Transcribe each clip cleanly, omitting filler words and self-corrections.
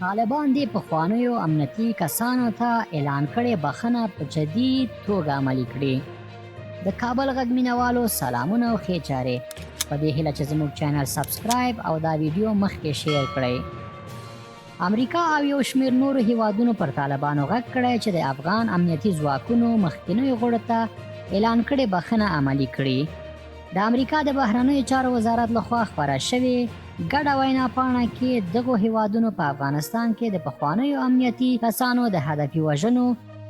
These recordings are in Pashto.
طالبان د پخوانیو امنیتي کسانو ته اعلان کړې بخښنه په جدید توګه عملي کړې. د کابل غږ مینوالو سلامونه او ښې چارې. په دې هیله چې زموږ چینل سبسکرایب او دا ویډیو مخکې شیر کړئ. امریکا او یو شمېر نورو هیوادونو پر طالبانو غږ کړی چې د افغان امنیتي ځواکونو مخکینیو غړو ته اعلان کړې بخښنه عملي کړي. د امریکا د بهرنیو چارو وزارت لخوا خپاره شوې ګډه وینا پاڼه کې دغو هیوادونو په افغانستان کې د پخوانیو امنیتي کسانو د هدفي وژنو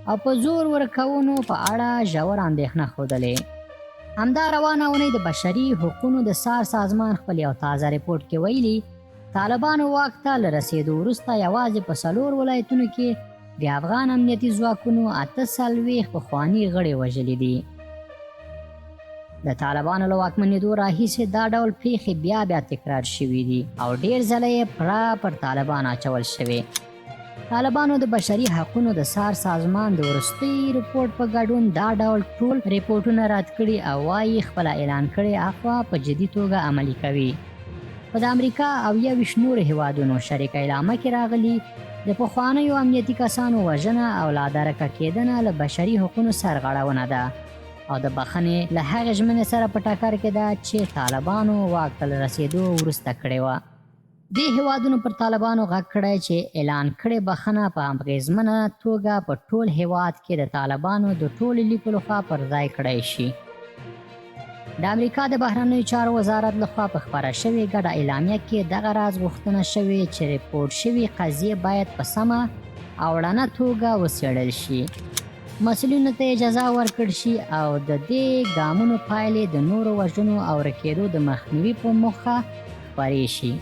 او په زور ورکولو په اړه ژور اندېښنه ښودلې. همدا روانه اونۍ د بشري حقوقو د سازمان خپل یو تازه ریپورت کې ویلي طالبانو واک ته له رسېدو وروسته یوازې په 4 ولایتونو کې د افغان امنیتي ځواکونو 48 پخواني غړي وژلي دي. د طالبانو له واکمنېدو راهیسې دا ډول پیښې بیا تکرار شوي دي او ډېر ځله یې پر طالبان اچول شوي. طالبانو د بشري حقوقو د سازمان د وروستي ریپورت په ګډون دا ډول ټول ریپورټونه رد کړي او وايي خپل اعلان کړي اخوا په جدي توګه عملي کوي. په د امریکا او 21 نور هیوادونو شریک اعلامیه کې راغلي د پخوانیو امنیتي کسانو وژنه او لادرکه کېدنه له بشري حقوقو سرغړونه ده او د بخښنې له هغې ژمنې سره په ټکر کې ده چې طالبانو واک ته له رسېدو وروسته کړې وه. دې هیوادونو پر طالبانو غږ کړی چې اعلان کړې بخښنه په اغېزمنه توګه په ټول هیواد کې د طالبانو د ټولو لیکو لخوا پر ځای کړی شي. د امریکا د بهرنیو چارو وزارت لخوا په خپاره شوې ګډه اعلامیه کې دغه راز غوښتنه شوې چې ریپورټ شوې قضیې باید په سمه او رڼه توګه وڅېړل شي، مسؤلینو ته اجازه ورکړل شي او د دې ګامونو پایلې د نورو وژنو او ورکېدو د مخنیوي په موخه خپرې شي.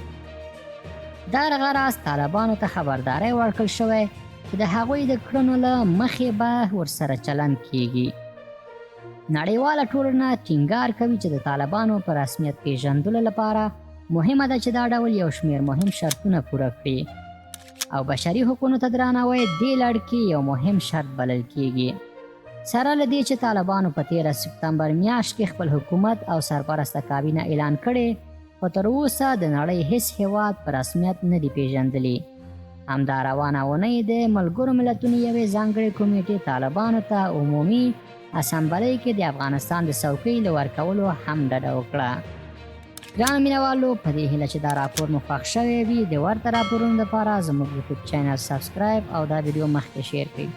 دغه راز طالبانو ته خبرداری ورکړل شوی چې د هغوی د کړنو له مخې به ورسره چلند کیږي. نړیواله ټولنه ټینګار کوي چې د طالبانو په رسمیت پیژندلو لپاره مهمه ده چې دا ډول یو شمېر مهم شرطونه پوره کړي او بشري حقوقو ته درناوی دې لړ کې یو مهم شرط بلل کیږي. سره له دې چې طالبانو په 13 سپتمبر میاشت کې خپل حکومت او سرپرسته کابینه اعلان کړي، خو تر اوسه د نړۍ هیڅ هیواد په رسمیت نه دی پیژندلی. همدا روانه اونۍ د ملګرو ملتونو یوې ځانګړې کمیټې طالبانو ته عمومي اسامبلۍ کې د افغانستان د څوکۍ له ورکولو هم ډډه وکړه. ګرانو مینوالو، په دې هیله چې دا راپور مو خوښ شوی وي، د ورته راپورونو لپاره زموږ یوټیوب چینل سبسکرایب او دا ویډیو مخکې شیر کړئ.